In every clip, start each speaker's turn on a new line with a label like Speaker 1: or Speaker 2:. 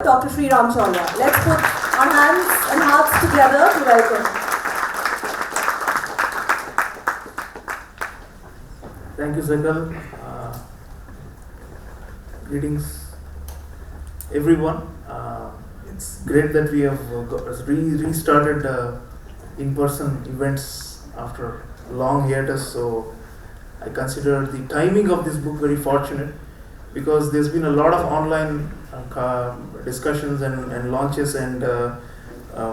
Speaker 1: Dr. Sreeram Chaulia. Let's put our hands and hearts together to welcome.
Speaker 2: Thank you, Zakal. Greetings, everyone. It's great that we have restarted in-person events after a long hiatus. So I consider the timing of this book very fortunate, because there's been a lot of online discussions and launches, and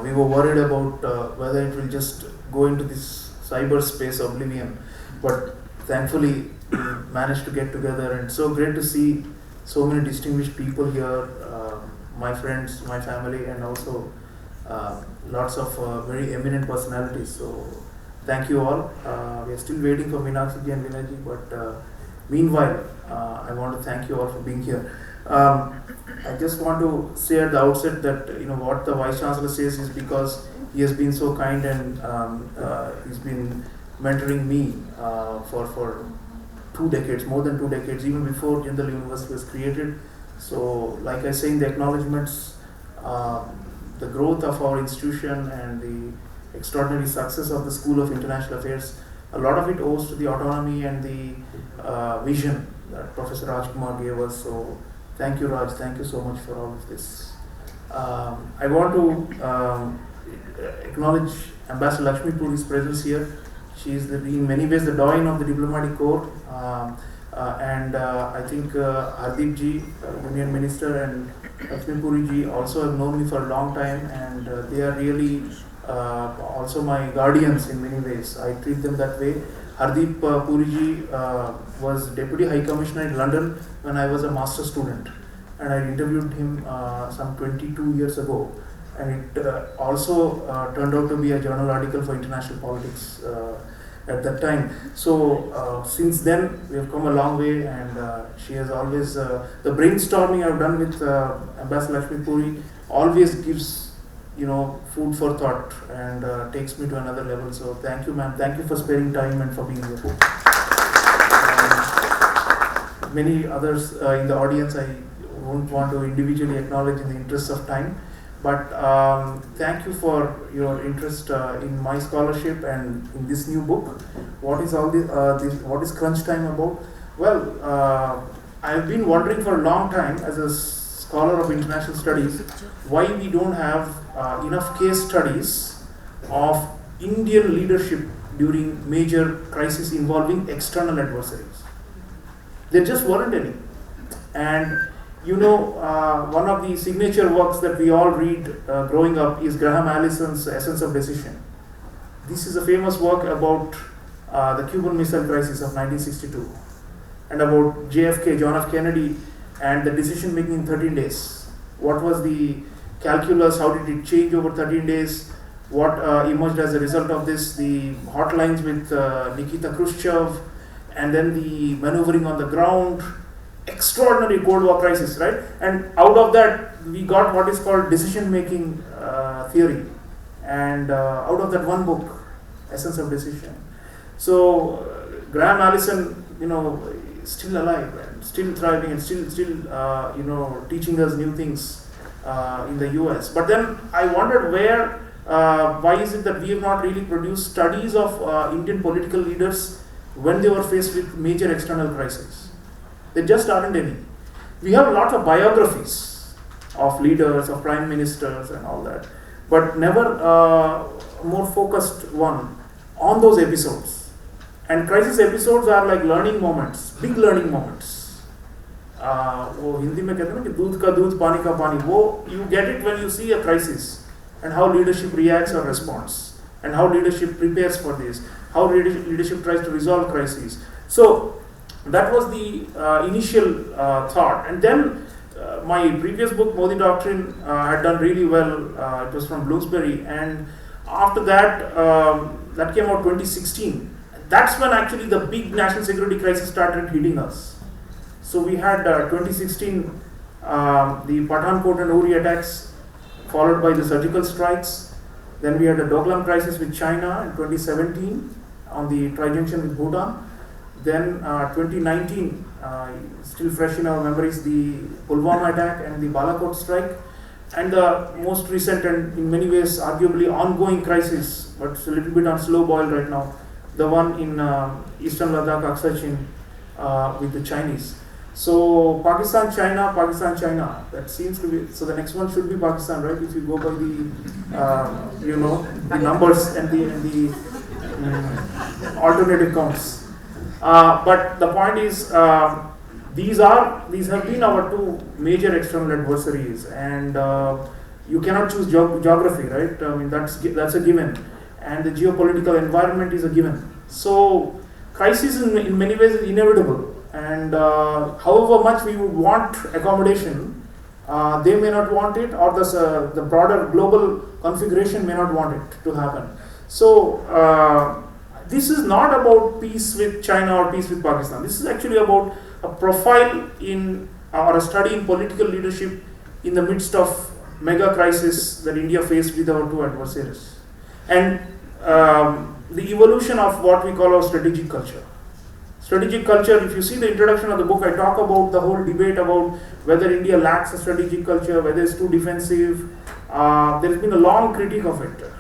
Speaker 2: we were worried about whether it will just go into this cyberspace oblivion. But thankfully, we managed to get together, and so great to see so many distinguished people here, my friends, my family, and also lots of very eminent personalities. So thank you all. We are still waiting for Meenakshi and Vinayji, but meanwhile, I want to thank you all for being here. I just want to say at the outset that what the Vice Chancellor says is because he has been so kind, and he's been mentoring me for 2 decades, more than 2 decades, even before Jindal University was created. So, like I say in the acknowledgements, the growth of our institution and the extraordinary success of the School of International Affairs, a lot of it owes to the autonomy and the vision that Professor Rajkumar gave us. So, thank you, Raj. Thank you so much for all of this. I want to acknowledge Ambassador Lakshmi Puri's presence here. She is in many ways the doyen of the diplomatic corps, and I think Hardeep ji, Union Minister, and Lakshmi Puri ji also have known me for a long time, and they are really also my guardians in many ways. I treat them that way. Hardeep Puri ji was Deputy High Commissioner in London when I was a master student, and I interviewed him some 22 years ago, and it also turned out to be a journal article for international politics at that time. So since then we have come a long way, and she has always the brainstorming I've done with Ambassador Lakshmi Puri always gives food for thought, and takes me to another level. So thank you, ma'am. Thank you for sparing time and for being here. Many others in the audience I won't want to individually acknowledge in the interest of time, but thank you for your interest in my scholarship and in this new book. What is all this? What is Crunch Time about? Well, I've been wondering for a long time, as a scholar of international studies, why we don't have enough case studies of Indian leadership during major crises involving external adversaries. There just weren't any. And one of the signature works that we all read growing up is Graham Allison's Essence of Decision. This is a famous work about the Cuban Missile Crisis of 1962, and about JFK, John F. Kennedy, and the decision making in 13 days. What was the calculus? How did it change over 13 days? What emerged as a result of this? The hotlines with Nikita Khrushchev, and then the maneuvering on the ground. Extraordinary Cold War crisis, right? And out of that, we got what is called decision-making theory, and out of that one book, Essence of Decision. So Graham Allison, still alive and still thriving and still teaching us new things in the US. But then I wondered why is it that we have not really produced studies of Indian political leaders when they were faced with major external crises? There just aren't any. We have lots of biographies of leaders, of prime ministers and all that, but never more focused one on those episodes. And crisis episodes are like learning moments, big learning moments. वो हिंदी में कहते हैं ना कि दूध का दूध पानी का पानी, वो you get it when you see a crisis and how leadership reacts or responds, and how leadership prepares for this, how leadership tries to resolve crises. So that was the initial thought, and then my previous book, Modi Doctrine, had done really well. It was from Bloomsbury, and after that, that came out 2016. That's when actually the big national security crisis started hitting us. So we had 2016, the Pathankot and Uri attacks, followed by the surgical strikes. Then we had the Doklam crisis with China in 2017 on the tri-junction with Bhutan. Then 2019, still fresh in our memories, the Pulwama attack and the Balakot strike. and the most recent and in many ways arguably ongoing crisis, but it's a little bit on slow boil right now, the one in eastern Ladakh, Aksai with the Chinese. So Pakistan, China, that seems to be, so the next one should be Pakistan, right? If you go by the, the numbers and the alternative counts. But the point is, these have been our two major external adversaries, and you cannot choose geography, right? I mean, that's a given, and the geopolitical environment is a given. So crisis in many ways is inevitable, and however much we would want accommodation, they may not want it, or the broader global configuration may not want it to happen. So this is not about peace with China or peace with Pakistan. This is actually about a profile in or a study in political leadership in the midst of mega crisis that India faced with our two adversaries, and the evolution of what we call our strategic culture. Strategic culture, if you see the introduction of the book, I talk about the whole debate about whether India lacks a strategic culture, whether it's too defensive. There has been a long critique of it.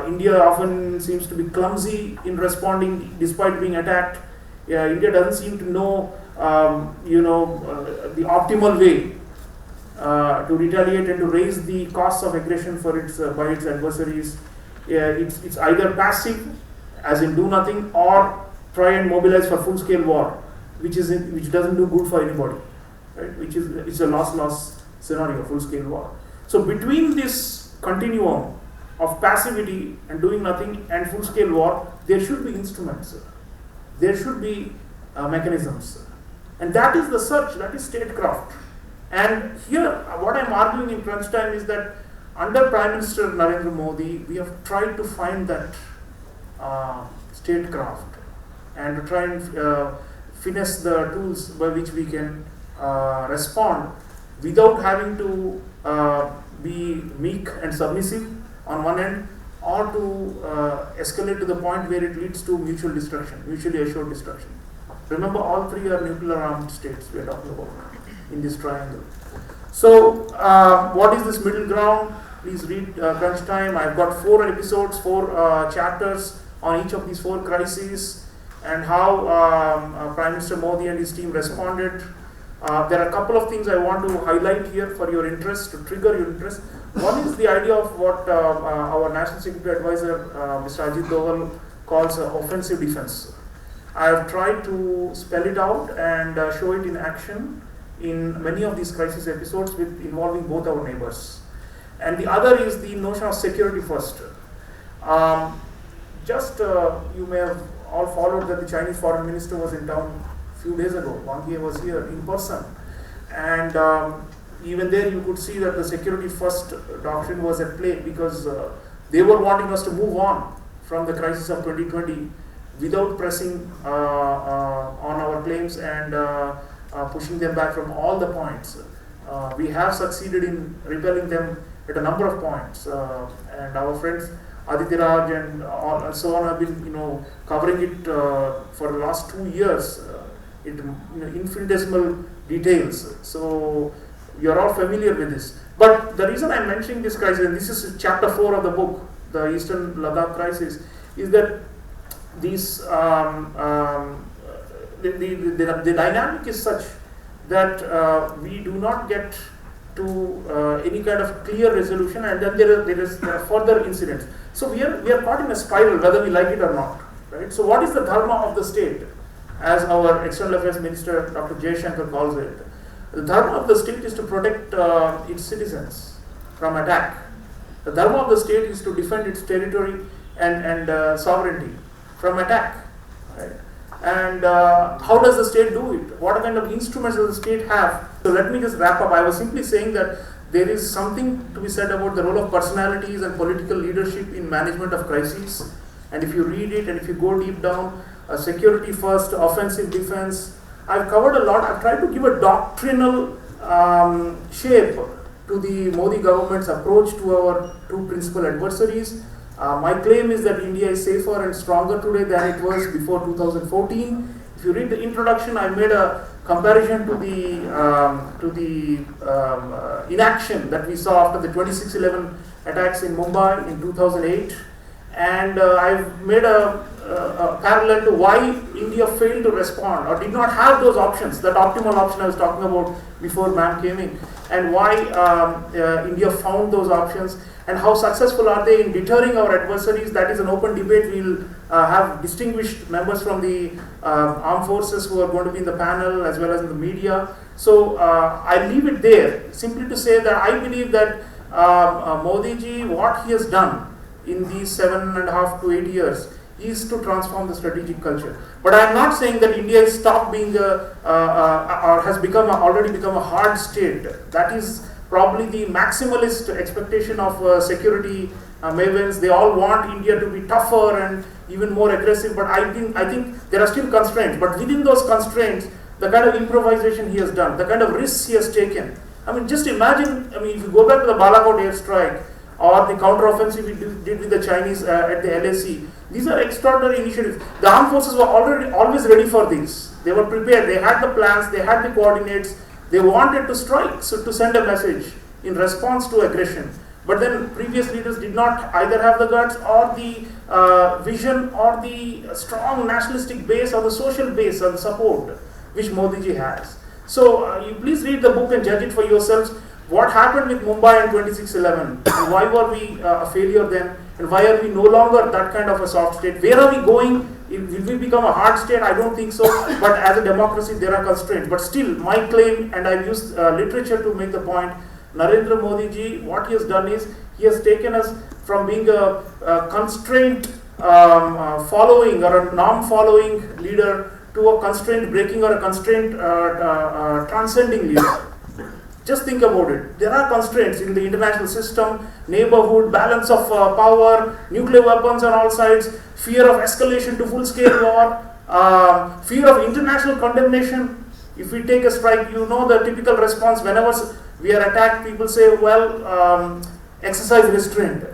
Speaker 2: India often seems to be clumsy in responding despite being attacked. India doesn't seem to know, the optimal way to retaliate and to raise the costs of aggression for by its adversaries. It's either passive, as in do nothing, or try and mobilize for full-scale war, which doesn't do good for anybody, right? It's a loss-loss scenario, full-scale war. So between this continuum of passivity and doing nothing and full-scale war, there should be instruments. There should be mechanisms, and that is the search. That is statecraft. And here, what I'm arguing in crunch time is that under Prime Minister Narendra Modi, we have tried to find that statecraft and to try and finesse the tools by which we can respond without having to be meek and submissive on one end, or to escalate to the point where it leads to mutually assured destruction. Remember, all three are nuclear armed states we are talking about in this triangle. So what is this middle ground? Please read Crunch Time. I've got 4 episodes, 4 chapters on each of these 4 crises, and how Prime Minister Modi and his team responded. There are a couple of things I want to highlight here for your interest, to trigger your interest. One is the idea of what our National Security Advisor, Mr. Ajit Doval, calls offensive defense. I have tried to spell it out and show it in action in many of these crisis episodes involving both our neighbors. And the other is the notion of security first. You may have all followed that the Chinese Foreign Minister was in town a few days ago. Wang Yi was here in person, and even there you could see that the security first doctrine was at play, because they were wanting us to move on from the crisis of 2020 without pressing on our claims and pushing them back from all the points. We have succeeded in repelling them at a number of points, and our friends Aditya Raj and so on have been covering it for the last 2 years in infinitesimal details. So you're all familiar with this. But the reason I'm mentioning this crisis, and this is chapter 4 of the book, the Eastern Ladakh crisis, is that these the dynamic is such that we do not get to any kind of clear resolution, and then there are further incidents. So we are caught in a spiral, whether we like it or not, right? So what is the dharma of the state, as our External Affairs Minister Dr. Jaishankar calls it? The dharma of the state is to protect its citizens from attack. The dharma of the state is to defend its territory and sovereignty from attack, right? And how does the state do it? What kind of instruments does the state have? So let me just wrap up. I was simply saying that there is something to be said about the role of personalities and political leadership in management of crises. And if you read it and if you go deep down, security first, offensive defense, I've covered a lot. I've tried to give a doctrinal shape to the Modi government's approach to our two principal adversaries. My claim is that India is safer and stronger today than it was before 2014. If you read the introduction, I made a comparison to the inaction that we saw after the 26/11 attacks in Mumbai in 2008, and I've made a parallel to why India failed to respond or did not have those options, that optimal option I was talking about before ma'am came in, and why India found those options, and how successful are they in deterring our adversaries. That is an open debate. We'll have distinguished members from the armed forces who are going to be in the panel as well as in the media. So I leave it there simply to say that I believe that Modi ji, what he has done in these 7.5 to 8 years is to transform the strategic culture. But I am not saying that India has stopped being or has already become a hard state. That is probably the maximalist expectation of security mavens. They all want India to be tougher and even more aggressive. But I think there are still constraints. But within those constraints, the kind of improvisation he has done, the kind of risks he has taken. I mean, just imagine. I mean, if you go back to the Balakot airstrike or the counter-offensive we did with the Chinese at the LAC, these are extraordinary initiatives. The armed forces were always ready for these. They were prepared. They had the plans. They had the coordinates. They wanted to strike, so to send a message in response to aggression. But then previous leaders did not either have the guts or the vision or the strong nationalistic base or the social base or the support which Modi ji has. So you please read the book and judge it for yourselves. What happened with Mumbai in 26/11, and why were we a failure then, and why are we no longer that kind of a soft state? Where are we going? Will we become a hard state? I don't think so. But as a democracy, there are constraints. But still, my claim, and I use literature to make the point, Narendra Modi ji, what he has done is, he has taken us from being a constraint following or a norm following leader to a constraint breaking or a constraint transcending leader. Just think about it. There are constraints in the international system, neighborhood, balance of power, nuclear weapons on all sides, fear of escalation to full-scale war, fear of international condemnation. If we take a strike, you know the typical response whenever we are attacked, people say, well, exercise restraint.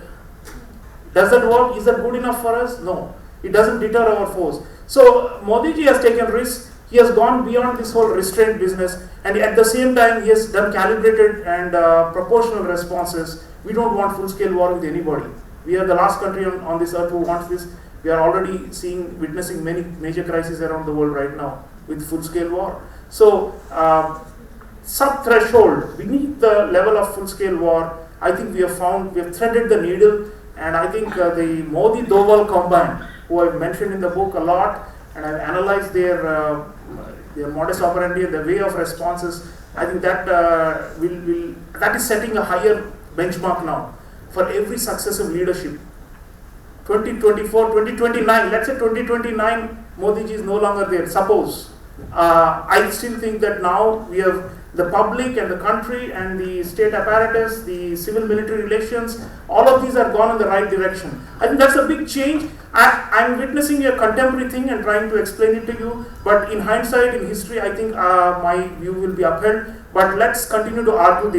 Speaker 2: Does that work? Is that good enough for us? No. It doesn't deter our foes. So Modi ji has taken risks. He has gone beyond this whole restraint business, and at the same time he has done calibrated and proportional responses. We don't want full-scale war with anybody. We are the last country on this earth who wants this. We are already witnessing many major crises around the world right now with full-scale war. So sub-threshold, beneath the level of full-scale war, I think we have threaded the needle, and I think the Modi-Doval combine, who I've mentioned in the book a lot, and I've analyzed their modus operandi and the way of responses. I think that that is setting a higher benchmark now for every successive leadership. 2024, 2029, let's say 2029, Modi ji is no longer there. Suppose. I still think that now we have the public and the country and the state apparatus, the civil-military relations, all of these are gone in the right direction. I think that's a big change. I'm witnessing a contemporary thing and trying to explain it to you, but in hindsight, in history, I think my view will be upheld. But let's continue to argue this.